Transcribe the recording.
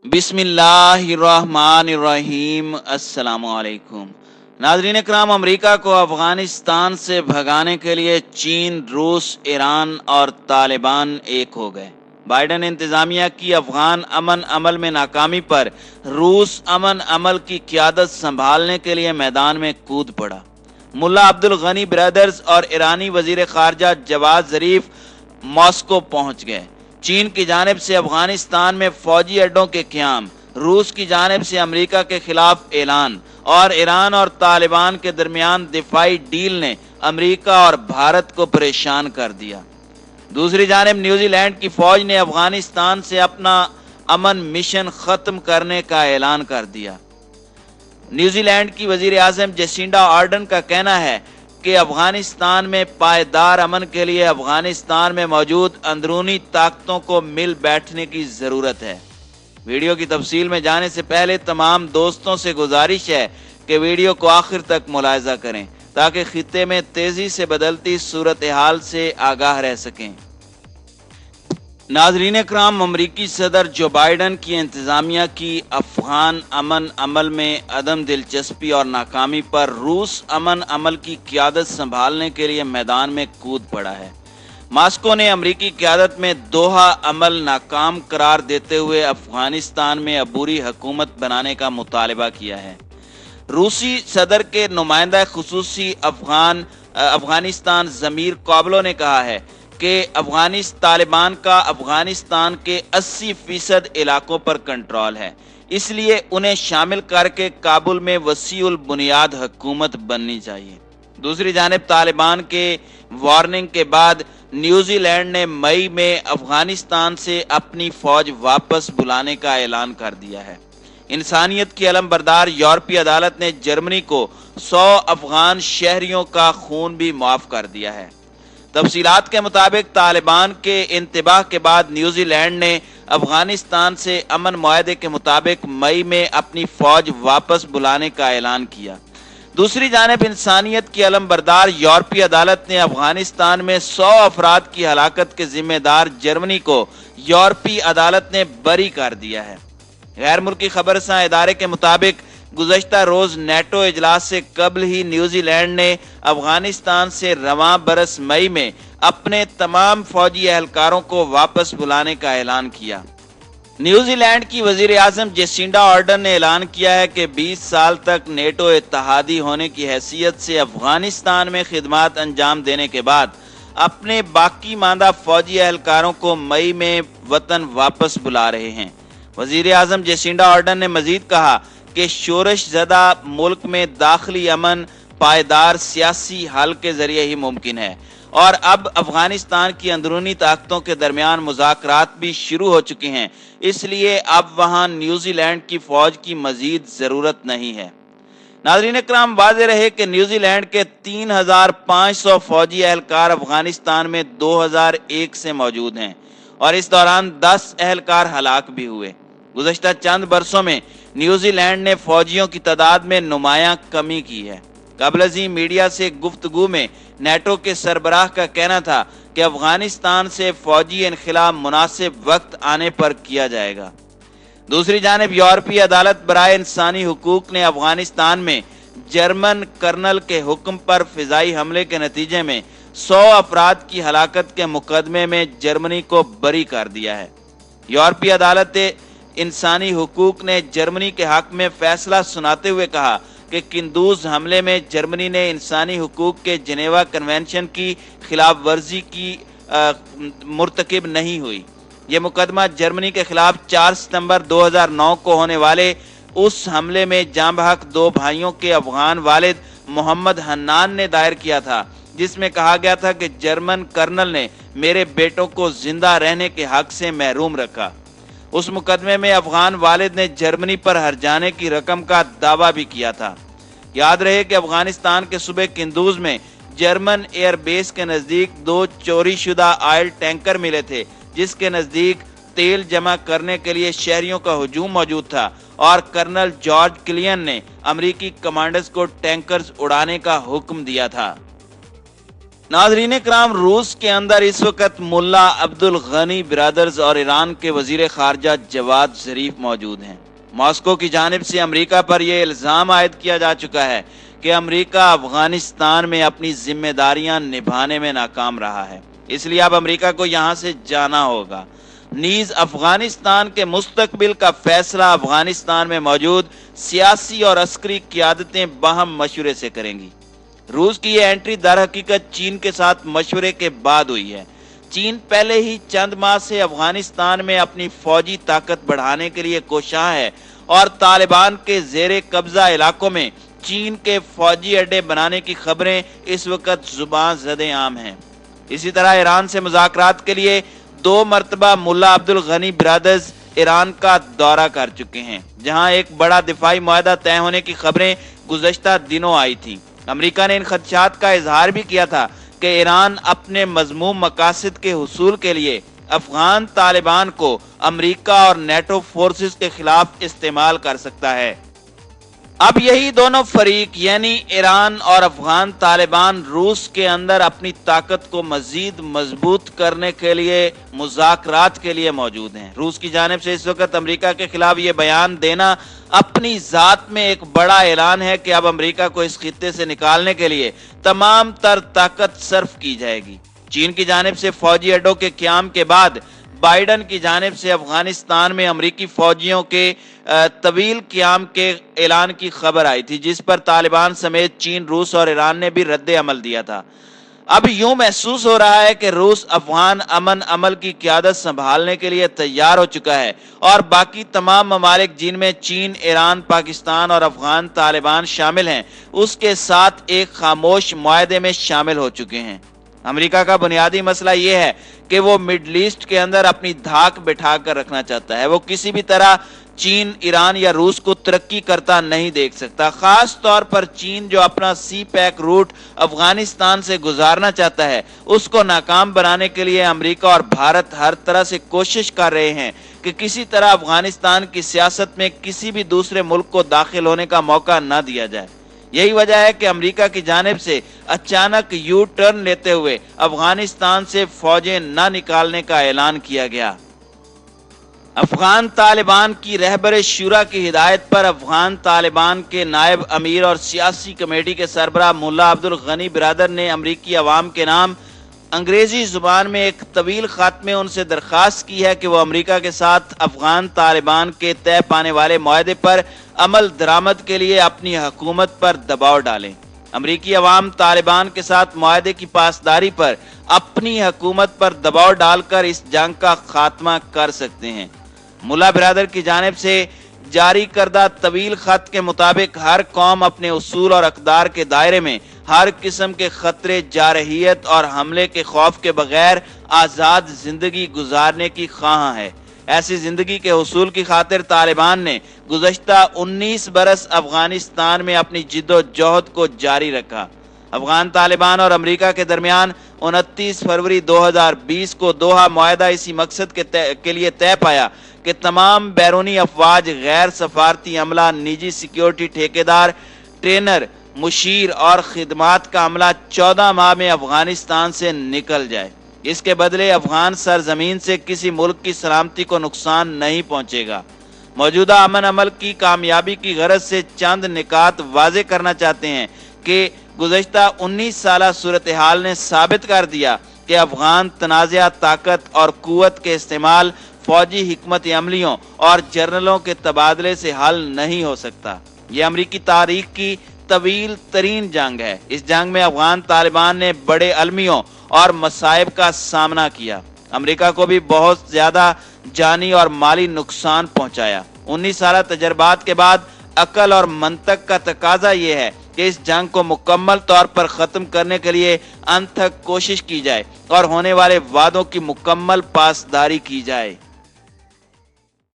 बिस्मिल्लाहिर्रहमानिर्रहीम। अस्सलामु अलैकुम। नाज़रीन इकराम, अमेरिका को अफ़गानिस्तान से भगाने के लिए चीन, रूस, ईरान और तालिबान एक हो गए। बाइडन इंतज़ामिया की अफ़गान अमन अमल में नाकामी पर रूस अमन अमल की क़यादत संभालने के लिए मैदान में कूद पड़ा। मुल्ला अब्दुल गनी ब्रदर्स और ईरानी वज़ीर ख़ारजा जवाद ज़रीफ मॉस्को पहुँच गए। चीन की जानिब से अफगानिस्तान में फौजी अड्डों के क़याम, रूस की जानिब से अमेरिका के खिलाफ ऐलान और ईरान और तालिबान के दरमियान दिफाई डील ने अमेरिका और भारत को परेशान कर दिया। दूसरी जानिब न्यूजीलैंड की फौज ने अफगानिस्तान से अपना अमन मिशन ख़त्म करने का ऐलान कर दिया। न्यूजीलैंड की वज़ीर आज़म जेसिंडा आर्डन का कहना है कि अफगानिस्तान में पायदार अमन के लिए अफगानिस्तान में मौजूद अंदरूनी ताकतों को मिल बैठने की ज़रूरत है। वीडियो की तफसील में जाने से पहले तमाम दोस्तों से गुजारिश है कि वीडियो को आखिर तक मुलाहिज़ा करें ताकि खित्ते में तेज़ी से बदलती सूरत हाल से आगाह रह सकें। नाज़रीन इकराम, अमरीकी सदर जो बाइडन की इंतज़ामिया की अफ़गान अमन अमल में अदम दिलचस्पी और नाकामी पर रूस अमन अमल की क़यादत संभालने के लिए मैदान में कूद पड़ा है। मॉस्को ने अमरीकी क़यादत में दोहा अमल नाकाम करार देते हुए अफ़गानिस्तान में अबूरी हुकूमत बनाने का मुतालबा किया है। रूसी सदर के नुमाइंदा खुसूसी अफ़गानिस्तान ज़मीर काबलो ने कहा है कि तालिबान का अफगानिस्तान के 80% इलाकों पर कंट्रोल है, इसलिए उन्हें शामिल करके काबुल में वसीउल बुनियाद हुकूमत बननी चाहिए। दूसरी जानिब तालिबान के वार्निंग के बाद न्यूजीलैंड ने मई में अफगानिस्तान से अपनी फौज वापस बुलाने का ऐलान कर दिया है। इंसानियत की अलमबरदार यूरोपीय अदालत ने जर्मनी को 100 अफगान शहरियों का खून भी माफ कर दिया है। तफसीलात के मुताबिक तालिबान के इंतबाह के बाद न्यूजीलैंड ने अफगानिस्तान से अमन मुआहदे के मुताबिक मई में अपनी फौज वापस बुलाने का ऐलान किया। दूसरी जानिब इंसानियत की अलमबरदार यूरोपीय अदालत ने अफगानिस्तान में 100 अफराद की हलाकत के जिम्मेदार जर्मनी को यूरोपीय अदालत ने बरी कर दिया है। गैर मुल्की खबरसां इदारे के मुताबिक गुज़श्ता रोज नेटो इजलास से कबल ही न्यूजीलैंड ने अफगानिस्तान से रवां बरस मई में अपने तमाम फौजी एहलकारों को वापस बुलाने का ऐलान किया। न्यूजीलैंड की वज़ीर आज़म जेसिंडा आर्डन ने ऐलान किया है कि 20 साल तक नेटो इत्तेहादी होने की हैसियत से अफगानिस्तान में खिदमत अंजाम देने के बाद अपने बाकी मांदा फौजी एहलकारों को मई में वतन वापस बुला रहे हैं। वज़ीर आज़म जेसिंडा आर्डन ने मजीद कहा कि शोरश ज़दा मुल्क में दाखिली अमन पायदार सियासी हल के जरिए ही मुमकिन है और अब अफगानिस्तान की अंदरूनी ताकतों के दरमियान मुज़ाकरात भी शुरू हो चुके हैं, इसलिए अब वहां न्यूजीलैंड की फौज की मजीद ज़रूरत नहीं है। नाज़रीन इकराम, वाज़ेह रहे कि न्यूजीलैंड के 3500 फौजी एहलकार अफगानिस्तान में 2001 से मौजूद हैं और इस दौरान 10 एहलकार हलाक भी हुए। गुज़श्ता चंद बरसों में न्यूजीलैंड ने फौजियों की तादाद में नुमायां कमी की है। कबल मीडिया से गुफ्तगू में नेटो के सरबराह का कहना था कि अफगानिस्तान से फौजी इनखिला मुनासिब वक्त आने पर किया जाएगा। दूसरी जानिब यूरोपीय अदालत बराए इंसानी हुकूक ने अफगानिस्तान में जर्मन कर्नल के हुक्म पर फिजाई हमले के नतीजे में 100 अफराद की हलाकत के मुकदमे में जर्मनी को बरी कर दिया है। यूरोपीय अदालत इंसानी हुकूक ने जर्मनी के हक में फैसला सुनाते हुए कहा कि किंदूज हमले में जर्मनी ने इंसानी हुकूक के जिनेवा कन्वेंशन की खिलाफ वर्जी की मुर्तकिब नहीं हुई। ये मुकदमा जर्मनी के खिलाफ 4 सितंबर 2009 को होने वाले उस हमले में जाँ बहक 2 भाइयों के अफगान वालिद मोहम्मद हन्नान ने दायर किया था, जिसमें कहा गया था कि जर्मन कर्नल ने मेरे बेटों को जिंदा रहने के हक से महरूम रखा। उस मुकदमे में अफगान वालिद ने जर्मनी पर हर्जाने की रकम का दावा भी किया था। याद रहे कि अफगानिस्तान के सूबे किंदूज में जर्मन एयरबेस के नज़दीक 2 चोरी शुदा ऑयल टैंकर मिले थे, जिसके नज़दीक तेल जमा करने के लिए शहरियों का हुजूम मौजूद था और कर्नल जॉर्ज किलियन ने अमरीकी कमांडर्स को टैंकर्स उड़ाने का हुक्म दिया था। नाज़रीन इकराम, रूस के अंदर इस वक्त मुल्ला अब्दुल गनी ब्रदर्स और ईरान के वजीर खारजा जवाद ज़रीफ मौजूद हैं। मॉस्को की जानिब से अमरीका पर यह इल्ज़ाम आयद किया जा चुका है कि अमरीका अफगानिस्तान में अपनी जिम्मेदारियां निभाने में नाकाम रहा है, इसलिए अब अमरीका को यहाँ से जाना होगा। नीज अफगानिस्तान के मुस्तकबिल का फैसला अफगानिस्तान में मौजूद सियासी और अस्करी क़यादतें बाहम मशवरे से करेंगी। रूस की यह एंट्री दर हकीकत चीन के साथ मशवरे के बाद हुई है। चीन पहले ही चंद माह से अफगानिस्तान में अपनी फौजी ताकत बढ़ाने के लिए कोशां है और तालिबान के जेरे कब्जा इलाकों में चीन के फौजी अड्डे बनाने की खबरें इस वक्त जुबान ज़दे आम हैं। इसी तरह ईरान से मुज़ाकरात के लिए 2 मरतबा मुल्ला अब्दुल गनी ब्रदर्स ईरान का दौरा कर चुके हैं, जहां एक बड़ा दिफाई मुआहदा तय होने की खबरें गुज़श्ता दिनों आई थी। अमरीका ने इन खदशात का इजहार भी किया था कि ईरान अपने मज़मूम मकासद के हुसूल के लिए अफगान तालिबान को अमरीका और नेटो फोर्सेस के खिलाफ इस्तेमाल कर सकता है। अब यही दोनों फरीक यानी ईरान और अफगान तालिबान रूस के अंदर अपनी ताकत को मजीद मजबूत करने के लिए मुज़ाकरात के लिए मौजूद हैं। रूस की जानिब से इस वक्त अमरीका के खिलाफ ये बयान देना अपनी ज़ात में एक बड़ा ऐलान है कि अब अमरीका को इस खित्ते से निकालने के लिए तमाम तर ताकत सर्फ की जाएगी। चीन की जानिब से फौजी अड्डों के क़याम के बाद बाइडन की जानिब से अफगानिस्तान में अमरीकी फौजियों के तवील क़याम के ऐलान की खबर आई थी, जिस पर तालिबान समेत चीन, रूस और ईरान ने भी रद्द अमल दिया था। अब यूं महसूस हो रहा है कि रूस अफगान अमन अमल की क़यादत संभालने के लिए तैयार हो चुका है और बाकी तमाम ममालिक जिनमें चीन, ईरान, पाकिस्तान और अफगान तालिबान शामिल हैं, उसके साथ एक खामोश मुआहदे में शामिल हो चुके हैं। अमेरिका का बुनियादी मसला यह है कि वो मिडल ईस्ट के अंदर अपनी धाक बिठा कर रखना चाहता है। वो किसी भी तरह चीन, ईरान या रूस को तरक्की करता नहीं देख सकता। खास तौर पर चीन जो अपना सी पैक रूट अफगानिस्तान से गुजारना चाहता है, उसको नाकाम बनाने के लिए अमेरिका और भारत हर तरह से कोशिश कर रहे हैं कि किसी तरह अफगानिस्तान की सियासत में किसी भी दूसरे मुल्क को दाखिल होने का मौका न दिया जाए। यही वजह है कि अमेरिका की जानिब से अचानक यू टर्न लेते हुए अफगानिस्तान से फौजें न निकालने का ऐलान किया गया। अफगान तालिबान की रहबर शुरा की हिदायत पर अफगान तालिबान के नायब अमीर और सियासी कमेटी के सरबराह मुल्ला अब्दुल गनी ब्रदर ने अमरीकी अवाम के नाम अंग्रेजी जुबान में एक तवील खत में उनसे दरख्वास्त की है कि वो अमेरिका के साथ अफगान तालिबान के तय पाने वाले मुआहदे पर अमल दरामद के लिए अपनी हुकूमत पर दबाव डालें। अमरीकी अवाम तालिबान के साथ मुआहदे की पासदारी पर अपनी हुकूमत पर दबाव डालकर इस जंग का खात्मा कर सकते हैं। मुल्ला ब्रदर की जानिब से जारी करदा तवील खत के मुताबिक हर कौम अपने उसूल और अक़दार के दायरे में हर किस्म के खतरे, जारहियत और हमले के खौफ के बगैर आज़ाद जिंदगी गुजारने की ख्वाह है। ऐसी जिंदगी के हुसूल की खातिर तालिबान ने गुज़श्ता 19 बरस अफगानिस्तान में अपनी जिद्दोजहद को जारी रखा। अफगान तालिबान और अमेरिका के दरमियान 29 फरवरी 2020 को दोहा मुआहदा इसी मकसद के लिए तय पाया कि तमाम बैरूनी अफवाज, गैर सफारती अमला, निजी सिक्योरिटी ठेकेदार, ट्रेनर, मुशीर और खिदमात का अमला 14 माह में अफगानिस्तान से निकल जाए। इसके बदले अफगान सरजमीन से किसी मुल्क की सलामती को नुकसान नहीं पहुंचेगा। मौजूदा अमन अमल की कामयाबी की गरज से चंद निकात वाजे करना चाहते हैं कि गुज़श्ता 19 साला सूरत हाल ने साबित कर दिया कि अफगान तनाज़ा ताकत और कुव्वत के इस्तेमाल, फौजी हिकमत अमलियों और जर्नलों के तबादले से हल नहीं हो सकता। ये अमरीकी तारीख की तवील तरीन जंग है। इस जंग में अफगान तालिबान ने बड़े अलमियों और मसाइब का सामना किया। अमेरिका को भी बहुत ज्यादा जानी और माली नुकसान पहुंचाया। 19 साल तजर्बात के बाद अकल और मंतक का तकाजा यह है कि इस जंग को मुकम्मल तौर पर खत्म करने के लिए अंत तक कोशिश की जाए और होने वाले वादों की मुकम्मल पासदारी की जाए।